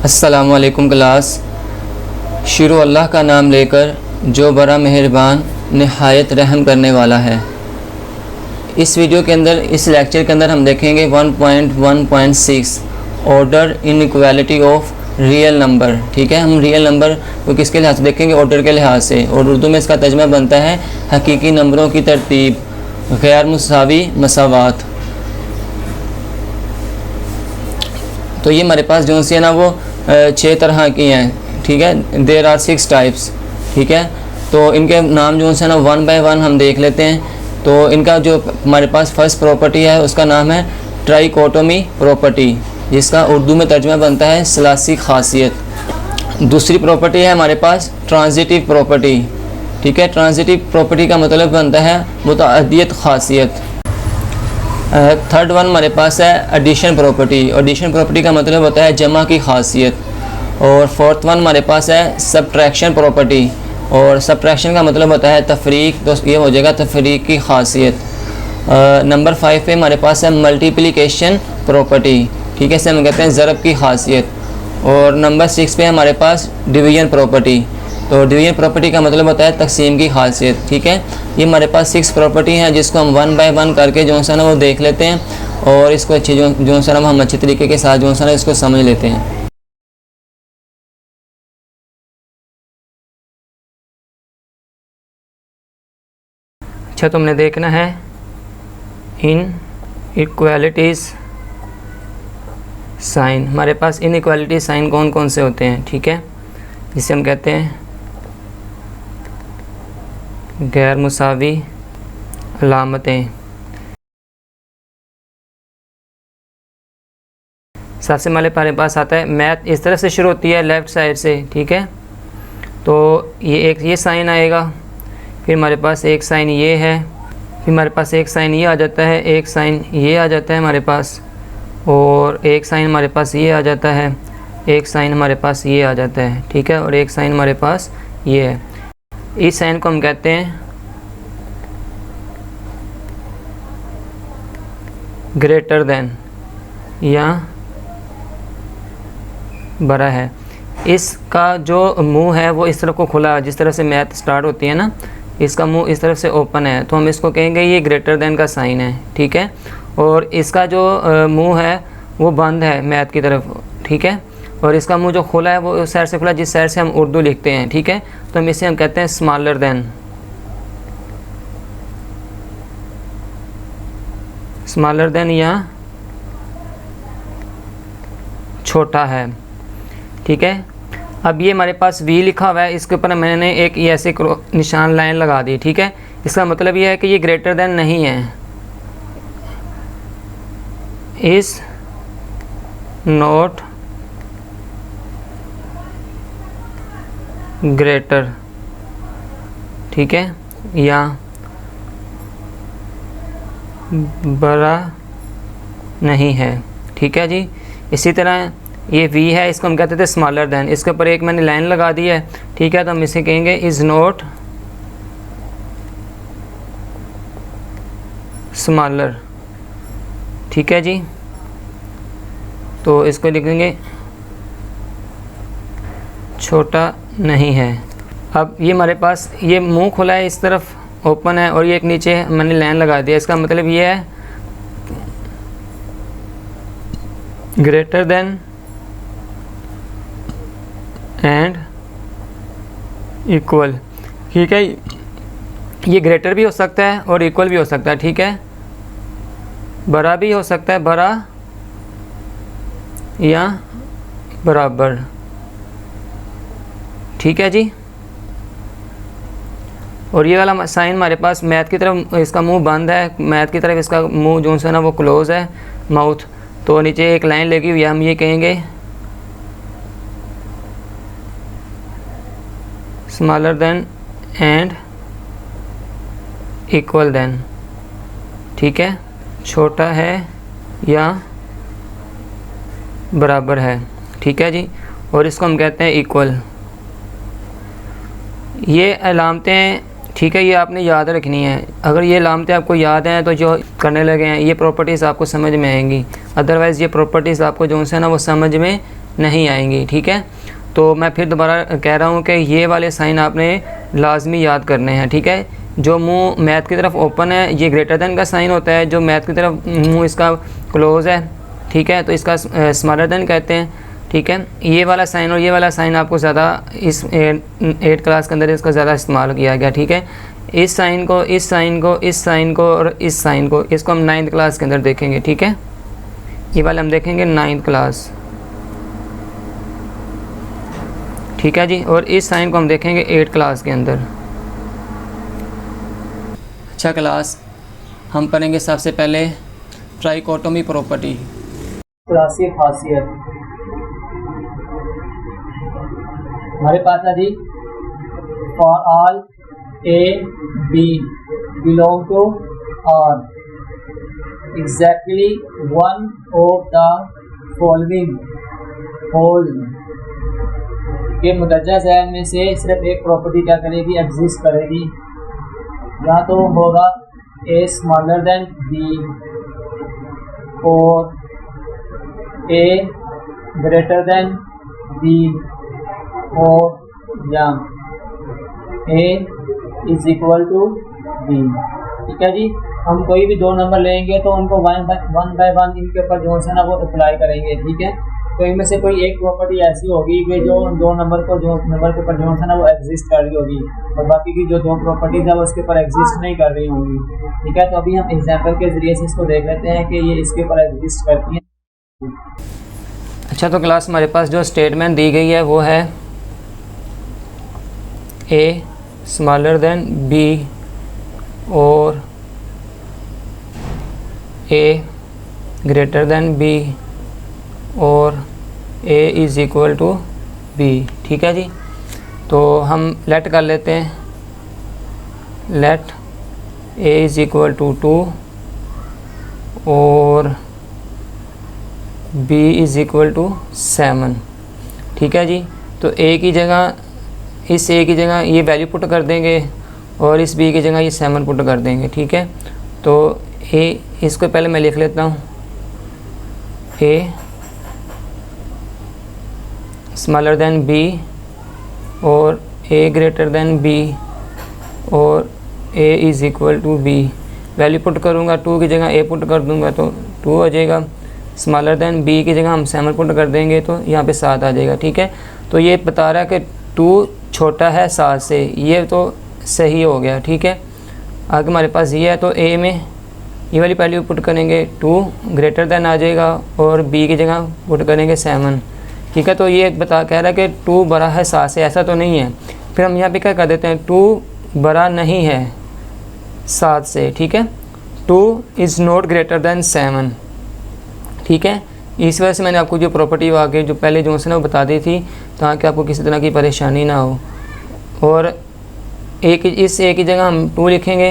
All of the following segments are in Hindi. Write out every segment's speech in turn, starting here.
अस्सलामु अलैकुम क्लास। शुरू अल्लाह का नाम लेकर जो बड़ा मेहरबान निहायत रहम करने वाला है। इस वीडियो के अंदर, इस लेक्चर के अंदर हम देखेंगे 1.1.6 order inequality of real number. ठीक है, हम रियल नंबर को किसके लिहाज से देखेंगे? ऑर्डर के लिहाज से। और उर्दू में इसका तर्जुमा बनता है हकीकी नंबरों की तरतीब, गैर मुसावी मसावात। तो ये हमारे पास जो सी है ना वो 6 तरह की हैं। ठीक है, देर आर 6 टाइप्स। ठीक है, तो इनके नाम जो है ना 1 बाय 1 हम देख लेते हैं। तो इनका जो हमारे पास फर्स्ट प्रॉपर्टी है उसका नाम है ट्राइकोटोमी प्रॉपर्टी, जिसका उर्दू में तर्जुमा बनता है सलासी खासियत। दूसरी प्रॉपर्टी है हमारे पास ट्रांजिटिव प्रॉपर्टी। ठीक है, ट्रांजिटिव प्रॉपर्टी का मतलब बनता है मुतअद्दियत खासियत। थर्ड वन हमारे पास है एडिशन प्रॉपर्टी। एडिशन प्रॉपर्टी का मतलब होता है जमा की खासियत। और फोर्थ वन हमारे पास है सब्ट्रैक्शन प्रॉपर्टी, और सब्ट्रैक्शन का मतलब होता है तफरीक। तो ये हो जाएगा तफरीक की खासियत। नंबर 5 पे हमारे पास है मल्टीप्लिकेशन प्रॉपर्टी। ठीक है, इसे हम कहते हैं ज़रब की खासियत। और नंबर 6 पे हमारे पास डिवीजन प्रॉपर्टी। तो डिवीजन प्रॉपर्टी का मतलब होता है तकसीम की खासियत। ठीक है, ये हमारे पास 6 प्रॉपर्टी हैं जिसको हम 1 बाय 1 करके जो है ना वो देख लेते हैं, और इसको अच्छे जो है ना हम अच्छे तरीके के साथ जो है ना इसको समझ लेते हैं। अच्छा, तुमने देखना है इन इक्वालिटीज़ साइन। हमारे पास इन इक्वालिटी साइन कौन कौन से होते हैं? ठीक है, जिसे हम कहते हैं गैर मुसावी अलामतें। सबसे पहले हमारे पास आता है मैथ। इस तरफ से शुरू होती है लेफ़्ट साइड से। ठीक है, तो ये साइन आएगा, फिर हमारे पास एक साइन ये है, फिर हमारे पास एक साइन ये आ जाता है, एक साइन ये आ जाता है हमारे पास, और एक साइन हमारे पास ये आ जाता है, एक साइन हमारे पास ये आ जाता है। ठीक है, और एक साइन हमारे पास ये है। इस साइन को हम कहते हैं ग्रेटर देन या बड़ा है। इसका जो मुंह है वो इस तरफ को खुला है, जिस तरह से मैथ स्टार्ट होती है ना, इसका मुंह इस तरफ से ओपन है, तो हम इसको कहेंगे ये ग्रेटर देन का साइन है। ठीक है, और इसका जो मुंह है वो बंद है मैथ की तरफ। ठीक है, और इसका मुंह जो खुला है वो उस साइड से खुला जिस साइड से हम उर्दू लिखते हैं। ठीक है, तो हम इसे कहते हैं स्मॉलर देन, स्मॉलर देन या छोटा है। ठीक है, अब ये हमारे पास V लिखा हुआ है, इसके ऊपर मैंने एक ऐसे निशान लाइन लगा दी। ठीक है, इसका मतलब ये है कि ये ग्रेटर देन नहीं है, इज़ नॉट ग्रेटर। ठीक है, या बड़ा नहीं है। ठीक है जी, इसी तरह ये V है, इसको हम कहते थे स्मॉलर देन, इसके ऊपर एक मैंने लाइन लगा दी है। ठीक है, तो हम इसे कहेंगे इज़ नॉट स्मॉलर। ठीक है जी, तो इसको लिखेंगे छोटा नहीं है। अब ये हमारे पास ये मुंह खुला है, इस तरफ ओपन है, और ये एक नीचे मैंने लाइन लगा दिया। इसका मतलब ये है ग्रेटर देन एंड इक्वल। ठीक है, ये ग्रेटर भी हो सकता है और इक्वल भी हो सकता है। ठीक है, बड़ा भी हो सकता है, बड़ा या बराबर। ठीक है जी, और ये वाला साइन हमारे पास मैथ की तरफ इसका मुंह बंद है, मैथ की तरफ इसका मुंह जो है ना वो क्लोज है, माउथ। तो नीचे एक लाइन लगी हुई है, हम ये कहेंगे smaller than and equal than. ठीक है, छोटा है या बराबर है। ठीक है जी, और इसको हम कहते हैं इक्वल। ये अलामतें ठीक है, ये आपने याद रखनी है। अगर ये लामतें आपको याद हैं तो जो करने लगे हैं ये प्रॉपर्टीज़ आपको समझ में आएंगी, अदरवाइज़ ये प्रॉपर्टीज़ आपको जो है ना वो समझ में नहीं आएंगी। ठीक है, तो मैं फिर दोबारा कह रहा हूँ कि ये वाले साइन आपने लाजमी याद करने हैं। ठीक है, जो मुंह मैथ की तरफ ओपन है ये ग्रेटर देन का साइन होता है, जो मैथ की तरफ मुंह इसका क्लोज़ है, ठीक है, तो इसका स्मॉलर देन कहते हैं। ठीक है, ये वाला साइन और ये वाला साइन आपको ज़्यादा इस 8 क्लास के अंदर इसका ज़्यादा इस्तेमाल किया गया। ठीक है, इस साइन को, इस साइन को, इस साइन को और इस साइन को, इसको हम 9th क्लास के अंदर देखेंगे। ठीक है, ये वाला हम देखेंगे 9th क्लास। ठीक है जी, और इस साइन को हम देखेंगे 8 क्लास के अंदर। अच्छा क्लास, हम पढ़ेंगे सबसे पहले ट्राइकोटोमी प्रॉपर्टी, क्लासी खासियत। हमारे पास है G for all A B belong to R exactly one of the following hold के मुदज्जा ज़ैन में से सिर्फ एक प्रॉपर्टी क्या करेगी, एग्जिस्ट करेगी। या तो होगा ए स्मॉलर देन बी और ए ग्रेटर देन बी और या ए इज इक्वल टू बी। ठीक है जी, हम कोई भी दो नंबर लेंगे तो उनको वन बाय वन इनके ऊपर जो है ना वो अप्लाई करेंगे। ठीक है, तो इनमें से कोई एक प्रॉपर्टी ऐसी होगी कि जो दो नंबर को जो नंबर के ऊपर जो है ना वो एग्जिस्ट कर रही होगी और बाकी की जो दो प्रॉपर्टीज है वो उसके ऊपर एग्जिस्ट नहीं कर रही होंगी। ठीक है, तो अभी हम एग्जांपल के ज़रिए से इसको देख लेते हैं कि ये इसके ऊपर एग्जिस्ट करती है। अच्छा, तो क्लास हमारे पास जो स्टेटमेंट दी गई है वो है ए स्मॉलर देन बी और ए ग्रेटर देन बी और A is equal to B. ठीक है जी, तो हम लेट कर लेते हैं, let A is equal to 2 और बी इज़ इक्वल टू 7। ठीक है जी, तो ए की जगह, इस ए की जगह ये वैल्यू पुट कर देंगे और इस बी की जगह ये 7 पुट कर देंगे। ठीक है, तो ए, इसको पहले मैं लिख लेता हूँ, ए स्मॉलर देन बी और ए ग्रेटर देन बी और A is equal to B. Value put करूँगा, 2 की जगह ए पुट कर दूँगा तो 2 आ जाएगा। स्मॉलर देन बी की जगह हम 7 पुट कर देंगे तो यहाँ पे 7 आ जाएगा। ठीक है, तो ये बता रहा है कि 2 छोटा है 7 से, ये तो सही हो गया। ठीक है, आगे हमारे पास ये है, तो ए में ये वाली वैल्यू पुट करेंगे 2 ग्रेटर देन आ जाएगा और बी की जगह पुट करेंगे 7। ठीक है, तो ये कह रहा है कि 2 बड़ा है 7 से, ऐसा तो नहीं है। फिर हम यहाँ पे क्या कर देते हैं, 2 बड़ा नहीं है 7 से। ठीक है, 2 इज़ नॉट ग्रेटर देन 7। ठीक है, इस वजह से मैंने आपको जो प्रॉपर्टी आगे जो पहले जो है ना वो बता दी थी ताकि आपको किसी तरह की परेशानी ना हो। और इस ए की जगह हम 2 लिखेंगे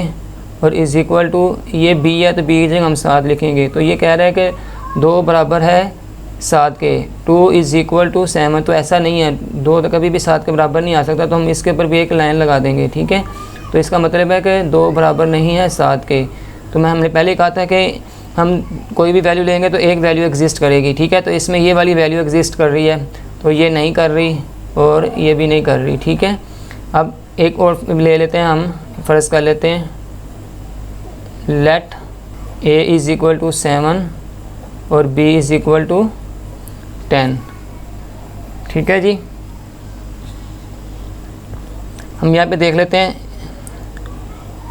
और इज़ इक्वल टू ये बी है तो बी की जगह हम 7 लिखेंगे। तो ये कह रहा है कि 2 बराबर है 7 के, 2 इज़ इक्वल टू 7। तो ऐसा नहीं है, 2 तो कभी भी 7 के बराबर नहीं आ सकता, तो हम इसके ऊपर भी एक लाइन लगा देंगे। ठीक है, तो इसका मतलब है कि 2 बराबर नहीं है 7 के। तो हमने पहले ही कहा था कि हम कोई भी वैल्यू लेंगे तो एक वैल्यू एग्जिस्ट करेगी। ठीक है, तो इसमें ये वाली वैल्यू एग्जिस्ट कर रही है, तो ये नहीं कर रही और ये भी नहीं कर रही। ठीक है, अब एक और ले लेते हैं, हम फ़र्ज़ कर लेते हैं let A is equal to 7 और बी इज़ इक्वल टू 10। ठीक है जी, हम यहाँ पे देख लेते हैं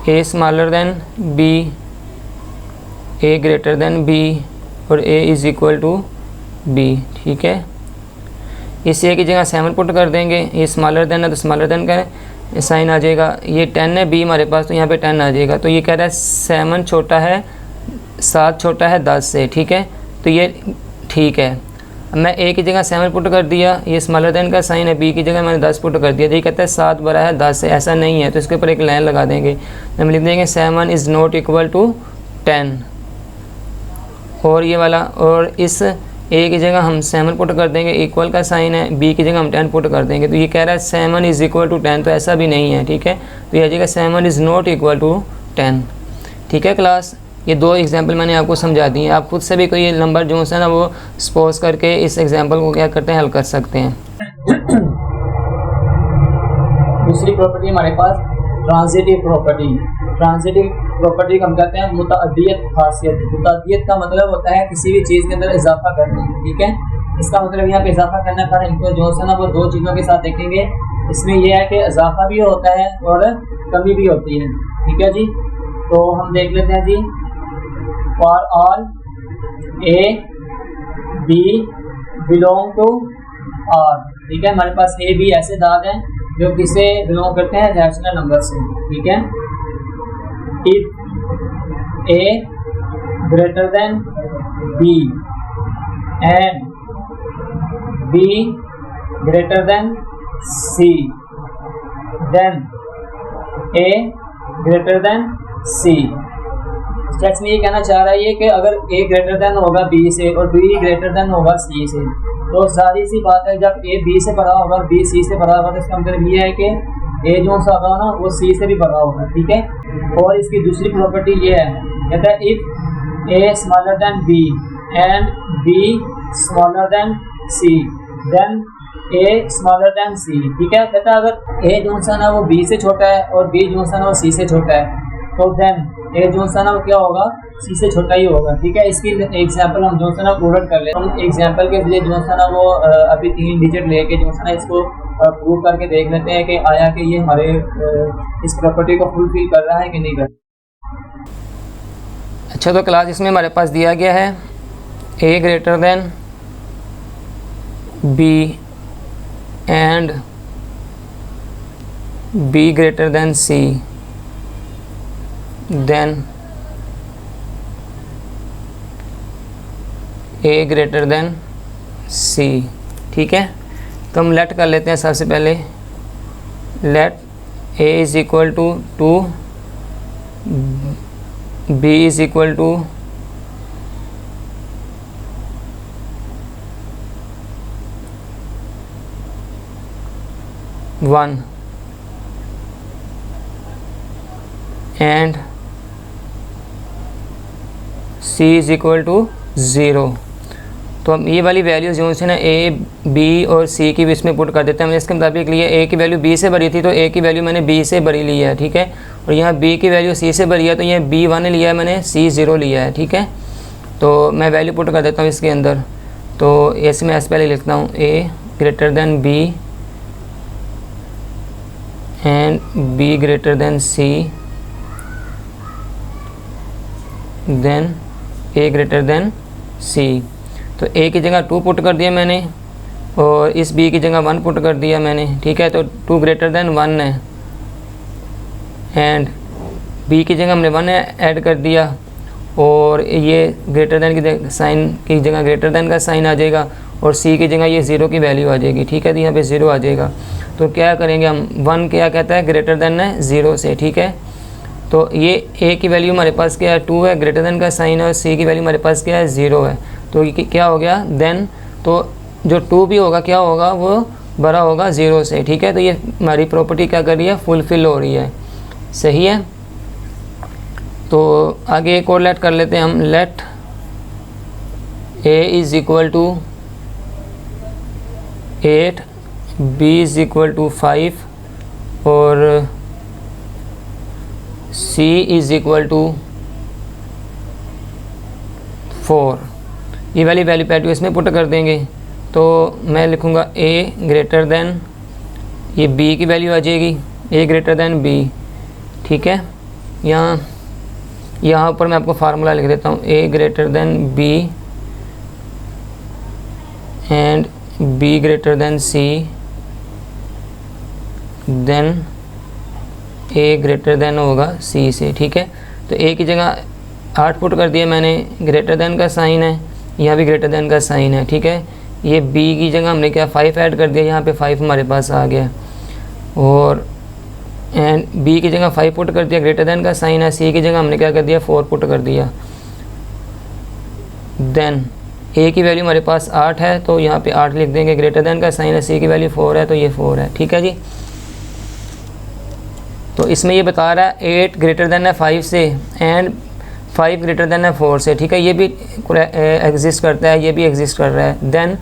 A smaller than B, A greater than B और A is equal to B. ठीक है, इस ए की जगह 7 पुट कर देंगे, ये स्मॉलर देन है तो स्मॉलर देन का साइन आ जाएगा। ये 10 है बी हमारे पास, तो यहाँ पे 10 आ जाएगा। तो ये कह रहा है 7 छोटा है 7 छोटा है 10 से। ठीक है, तो ये ठीक है। अब मैं ए की जगह 7 पुट कर दिया, ये स्मॉलर देन का साइन है, बी की जगह मैंने 10 पुट कर दिया। तो ये कहता है 7 बड़ा है 10 से, ऐसा नहीं है। तो इसके ऊपर एक लाइन लगा देंगे, हम लिख देंगे 7 इज़ नॉट इक्वल टू 10। और ये वाला, और इस ए की जगह हम 7 पुट कर देंगे, इक्वल का साइन है, बी की जगह हम 10 पुट कर देंगे। तो ये कह रहा है 7 इज़ इक्वल टू 10, तो ऐसा भी नहीं है। ठीक है, तो ये आ जाएगा 7 इज़ नॉट इक्वल टू 10। ठीक है क्लास, ये 2 एग्जांपल मैंने आपको समझा दी हैं। आप खुद से भी कोई नंबर जो है ना वो सपोज करके इस एग्जांपल को क्या करते हैं, हल कर सकते हैं। दूसरी प्रॉपर्टी हमारे पास ट्रांजिटिव प्रॉपर्टी। ट्रांजिटिव प्रॉपर्टी को हम कहते हैं मुतअद्दियत खासियत। मुतअद्दियत का मतलब होता है किसी भी चीज़ के अंदर इजाफा करना, ठीक है। इसका मतलब यहाँ पे इजाफा करना पर इनको जो है ना वो 2 चीज़ों के साथ देखेंगे। इसमें यह है कि इजाफा भी होता है और कमी भी होती है, ठीक है जी। तो हम देख लेते हैं G, for all A B belong to R, ठीक है। हमारे पास ए बी ऐसे दाग हैं जो किसे बिलोंग करते हैं, रैशनल नंबर से, ठीक है। If A greater than B and B greater than C then A greater than C. Text में ये कहना चाह रहा है कि अगर ए ग्रेटर देन होगा बी से और बी ग्रेटर देन होगा सी से, तो सारी सी बात है जब ए बी से बड़ा होगा और बी सी से बड़ा होगा तो इसका मतलब ये है कि ए जो सा होगा ना वो सी से भी बड़ा होगा, ठीक है। और इसकी दूसरी प्रॉपर्टी ये है, कहता है if A smaller than B and B smaller than C then A smaller than C, ठीक है। कहता है अगर ए जो सा ना वो बी से छोटा है और बी जो सा ना वो सी से छोटा है तो देन ए जो सा ना वो क्या होगा, सी से छोटा ही होगा, ठीक है। इसकी एग्जांपल हम जो सा ना प्रूव कर लेते हैं। हम एग्जांपल के लिए जो सा ना वो अभी 3 डिजिट लेके जो सा ना इसको प्रूव करके देख लेते हैं कि आया कि ये हमारे इस प्रॉपर्टी को फुलफिल कर रहा है कि नहीं कर रहा। अच्छा, तो क्लास इसमें हमारे पास दिया गया है A greater than B and B greater than C then A greater than C, ठीक है। तो हम लेट कर लेते हैं। सबसे पहले let A is equal to 2, B is equal to 1 and C is equal to 0। तो हम ये वाली वैल्यूज़ जो है ना ए बी और सी की भी इसमें पुट कर देते हैं। हमने इसके मुताबिक लिए ए की वैल्यू बी से भरी थी तो ए की वैल्यू मैंने बी से भरी ली है, ठीक है। और यहाँ बी की वैल्यू सी से भरी है तो ये B1 लिया है मैंने, C 0 लिया है, ठीक है। तो मैं वैल्यू पुट कर देता हूँ इसके अंदर। तो ऐसे मैं पहले लिखता हूँ A greater than B and B greater than C then A greater than C. तो ए की जगह 2 पुट कर दिया मैंने और इस बी की जगह 1 पुट कर दिया मैंने, ठीक है। तो 2 ग्रेटर देन 1 है एंड बी की जगह हमने 1 ऐड कर दिया और ये ग्रेटर देन की साइन की जगह ग्रेटर देन का साइन आ जाएगा और सी की जगह ये 0 की वैल्यू आ जाएगी, ठीक है। तो यहाँ पे 0 आ जाएगा। तो क्या करेंगे हम, 1 क्या कहता है, ग्रेटर देन है 0 से, ठीक है। तो ये ए की वैल्यू हमारे पास क्या है, 2 है, ग्रेटर देन का साइन है और सी की वैल्यू हमारे पास क्या है, 0 है। तो ये क्या हो गया देन, तो जो 2 भी होगा क्या होगा, वो बड़ा होगा 0 से, ठीक है। तो ये हमारी प्रॉपर्टी क्या कर रही है, फुलफिल हो रही है, सही है। तो आगे एक और लेट कर लेते हैं हम। Let A is equal to 8, B is equal to 5 और C इज़ इक्वल टू 4। ये वाली वैल्यू पैटू इसमें पुट कर देंगे। तो मैं लिखूँगा A ग्रेटर देन, ये B की वैल्यू आ जाएगी, A ग्रेटर देन B, ठीक है। यहाँ ऊपर मैं आपको फार्मूला लिख देता हूँ, A greater than B and B greater than C then A greater than होगा C से, ठीक है। तो A की जगह 8 पुट कर दिया मैंने, ग्रेटर देन का साइन है, यहाँ भी ग्रेटर देन का साइन है, ठीक है। ये B की जगह हमने क्या 5 ऐड कर दिया, यहाँ पे 5 हमारे पास आ गया और एंड B की जगह 5 पुट कर दिया, ग्रेटर देन का साइन है। C की जगह हमने क्या कर दिया, 4 पुट कर दिया। देन A की वैल्यू हमारे पास 8 है तो यहाँ पे 8 लिख देंगे, ग्रेटर देन का साइन है, C की वैल्यू 4 है तो ये 4 है, ठीक है जी। तो इसमें ये बता रहा है 8 ग्रेटर देन है 5 से एंड 5 ग्रेटर देन है 4 से, ठीक है, ये भी एग्जिस्ट करता है, ये भी एग्जिस्ट कर रहा है। देन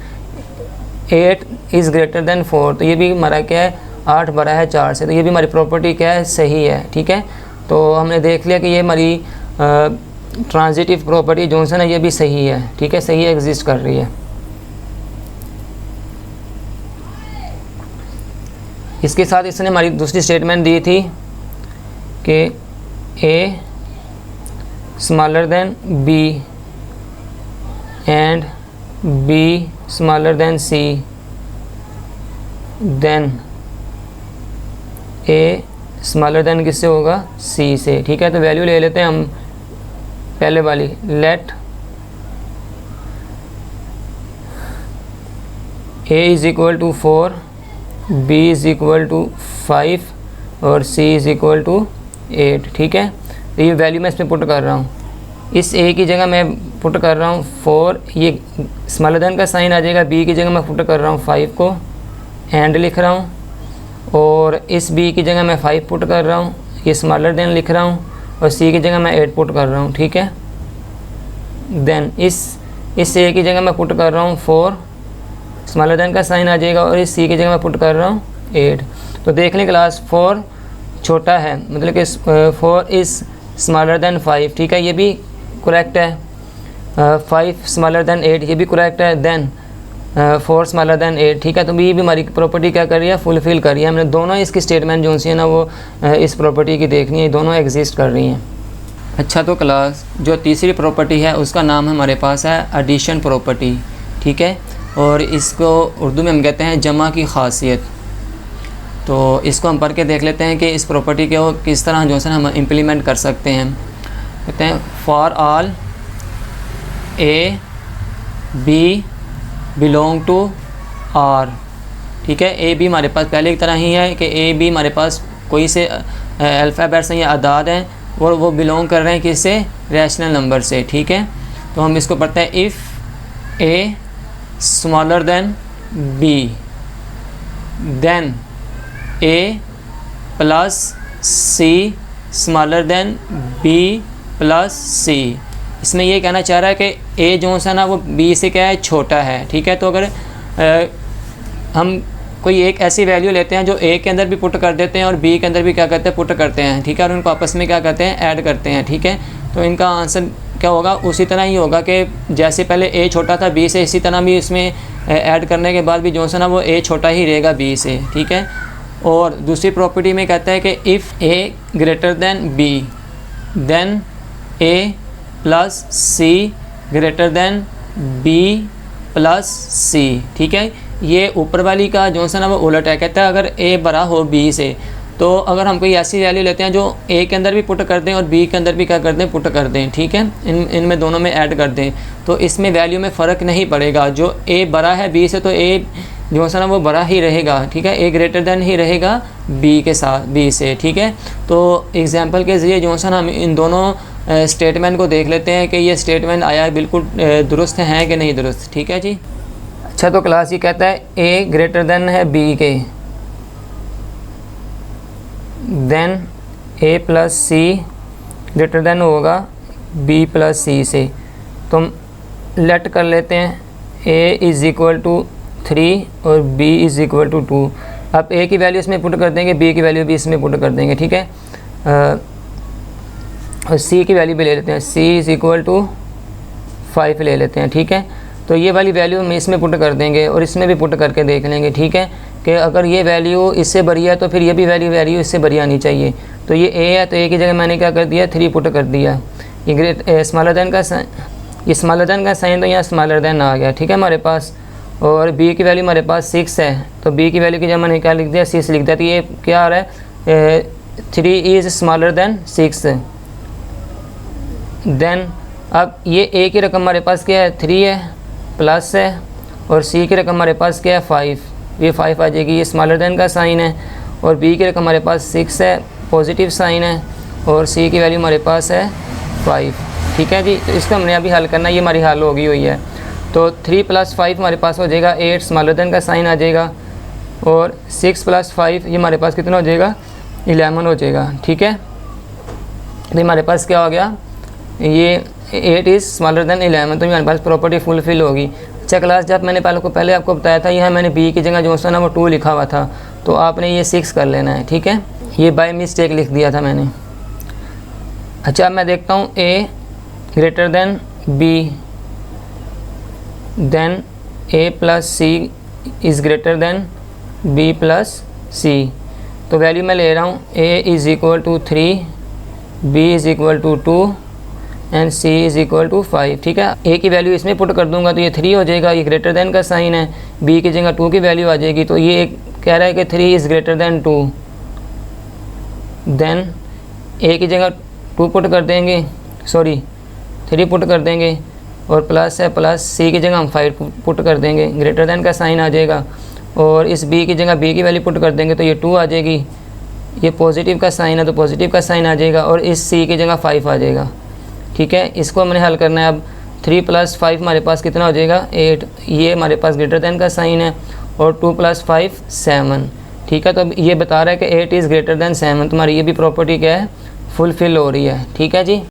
8 इज़ ग्रेटर देन 4, तो ये भी हमारा क्या है 8 बड़ा है 4 से, तो ये भी हमारी प्रॉपर्टी क्या है सही है, ठीक है। तो हमने देख लिया कि ये हमारी ट्रांजिटिव प्रॉपर्टी जो है ना ये भी सही है, ठीक है, सही एग्जिस्ट कर रही है। इसके साथ इसने हमारी दूसरी स्टेटमेंट दी थी कि A smaller than B and B smaller than C, then A smaller than किससे होगा सी से, ठीक है। तो वैल्यू ले लेते हैं हम पहले वाली, let A is equal to 4, B is equal to 5 और सी इज़ इक्वल टू 8, ठीक है। तो ये वैल्यू मैं इसमें पुट कर रहा हूँ, इस ए की जगह मैं पुट कर रहा हूँ 4, ये स्मॉलर देन का साइन आ जाएगा, बी की जगह मैं पुट कर रहा हूँ 5 को, एंड लिख रहा हूँ, और इस बी की जगह मैं 5 पुट कर रहा हूँ, ये स्मॉलर देन लिख रहा हूँ, और सी की जगह मैं 8 पुट कर रहा हूँ, ठीक है। देन इस ए की जगह मैं पुट कर रहा हूँ 4, स्मॉलर देन का साइन आ जाएगा, और इस सी की जगह मैं पुट कर रहा हूँ 8। तो देख लें क्लास 4 छोटा है, मतलब कि 4 इज़ स्मॉलर देन 5, ठीक है, ये भी करेक्ट है। 5 स्मॉलर देन 8, ये भी करेक्ट है। देन 4 स्मॉलर देन 8, ठीक है। तो ये भी हमारी प्रॉपर्टी क्या कर रही है, फुलफ़िल कर रही है। हमने दोनों इसकी स्टेटमेंट जो सी है ना वो इस प्रॉपर्टी की देखनी है, दोनों एग्जिस्ट कर रही हैं। अच्छा, तो क्लास जो तीसरी प्रॉपर्टी है उसका नाम हमारे पास है एडिशन प्रॉपर्टी, ठीक है, और इसको उर्दू में हम कहते हैं जमा की खासियत। तो इसको हम पढ़ के देख लेते हैं कि इस प्रॉपर्टी को किस तरह जो है हम इम्प्लीमेंट कर सकते हैं। कहते हैं for all A B belong to R, ठीक है। ए बी हमारे पास पहले की तरह ही है कि ए बी हमारे पास कोई से अल्फ़ाबेट्स हैं या अदाद हैं और वो बिलोंग कर रहे हैं किससे, रैशनल नंबर से, ठीक है। तो हम इसको पढ़ते हैं, if A smaller than B then A plus C smaller than B plus C. इसमें ये कहना चाह रहा है कि ए जो है ना वो बी से क्या है, छोटा है, ठीक है। तो अगर हम कोई एक ऐसी वैल्यू लेते हैं जो ए के अंदर भी पुट कर देते हैं और बी के अंदर भी क्या करते हैं, पुट करते हैं, ठीक है, और उनको आपस में क्या करते हैं, ऐड करते हैं, ठीक है। तो इनका आंसर क्या होगा, उसी तरह ही होगा कि जैसे पहले ए छोटा था बी से, इसी तरह भी इसमें ऐड करने के बाद भी जो है ना वो ए छोटा ही रहेगा बी से, ठीक है। और दूसरी प्रॉपर्टी में कहता है कि if A greater than B then A plus C greater than B plus C, ठीक है। ये ऊपर वाली का जो है ना वो उलट है, कहता है अगर ए बड़ा हो बी से, तो अगर हम कोई ऐसी वैल्यू लेते हैं जो ए के अंदर भी पुट कर दें और बी के अंदर भी क्या कर दें, पुट कर दें, ठीक है, इनमें दोनों में ऐड कर दें, तो इसमें वैल्यू में फ़र्क नहीं पड़ेगा। जो ए बड़ा है बी से तो ए जो है ना वो बड़ा ही रहेगा, ठीक है, ए ग्रेटर देन ही रहेगा बी के साथ, बी से, ठीक है। तो एग्जांपल के ज़रिए जो है ना हम इन दोनों स्टेटमेंट को देख लेते हैं कि ये स्टेटमेंट आया बिल्कुल दुरुस्त हैं कि नहीं दुरुस्त, ठीक है जी। अच्छा, तो क्लास ये कहता है ए ग्रेटर देन है बी के, then A plus C greater than होगा बी प्लस सी से। तो हम लेट कर लेते हैं ए इज़ इक्वल टू 3 और b इज़ इक्वल टू 2। अब a की वैल्यू इसमें पुट कर देंगे, b की वैल्यू भी इसमें पुट कर देंगे, ठीक है। और c की वैल्यू भी ले लेते हैं, c इज़ इक्वल टू 5 ले लेते हैं, ठीक है। तो ये वाली वैल्यू हम इसमें पुट कर देंगे और इसमें भी पुट करके देख लेंगे, ठीक है, कि अगर ये वैल्यू इससे बड़ी है तो फिर ये भी वैल्यू इससे बड़ी आनी चाहिए। तो ये a है तो a की जगह मैंने क्या कर दिया, 3 पुट कर दिया। ये स्मॉलर देन का साइन तो यहाँ स्मॉलर देन आ गया, ठीक है हमारे पास। और b की वैल्यू हमारे पास 6 है, तो b की वैल्यू की जगह मैंने क्या लिख दिया, 6 लिख दिया। तो ये क्या आ रहा है, 3 इज़ स्मॉलर देन 6। देन अब ये a की रकम हमारे पास क्या है, 3 है, प्लस है, और c की रकम हमारे पास क्या है, 5, ये 5 आ जाएगी, ये स्मॉलर देन का साइन है। और b की रकम हमारे पास 6 है, पॉजिटिव साइन है, और c की वैल्यू हमारे पास है 5, ठीक है जी। तो इसको हमने अभी हल करना, ये हमारी हल होगी हुई है। तो 3 + 5 हमारे पास हो जाएगा 8, स्मॉलर देन का साइन आ जाएगा, और 6 + 5 ये हमारे पास कितना हो जाएगा, 11 हो जाएगा, ठीक है। तो हमारे पास क्या हो गया, ये 8 इज़ स्मॉलर देन 11, तो हमारे पास प्रॉपर्टी फुलफिल होगी। अच्छा क्लास, जब मैंने पहले आपको बताया था यहाँ मैंने बी की जगह जो सा ना वो 2 लिखा हुआ था, तो आपने ये 6 कर लेना है, ठीक है। ये बाय मिस्टेक लिख दिया था मैंने। अच्छा अब मैं देखता हूँ A greater than B, then A plus C is greater than B plus C. तो वैल्यू मैं ले रहा हूँ A is equal to 3, B is equal to 2 and C is equal to 5, ठीक है। ए की वैल्यू इसमें पुट कर दूंगा तो ये 3 हो जाएगा, ये ग्रेटर देन का साइन है, बी की जगह 2 की वैल्यू आ जाएगी, तो ये कह रहा है कि 3 इज़ ग्रेटर देन 2। देन ए की जगह 2 पुट कर देंगे, सॉरी 3 पुट कर देंगे, और प्लस है प्लस सी की जगह हम 5 पुट कर देंगे, ग्रेटर देन का साइन आ जाएगा, और इस बी की जगह बी की वैल्यू पुट कर देंगे तो ये 2 आ जाएगी, ये पॉजिटिव का साइन है तो पॉजिटिव का साइन आ जाएगा, और इस सी की जगह 5 आ जाएगा, ठीक है। इसको हमने हल करना है। अब 3 + 5 हमारे पास कितना हो जाएगा 8, ये हमारे पास ग्रेटर देन का साइन है, और 2 + 5 7, ठीक है। तो अब ये बता रहा है कि 8 इज़ ग्रेटर देन 7, तुम्हारी ये भी प्रॉपर्टी क्या है फुलफिल हो रही है, ठीक है जी।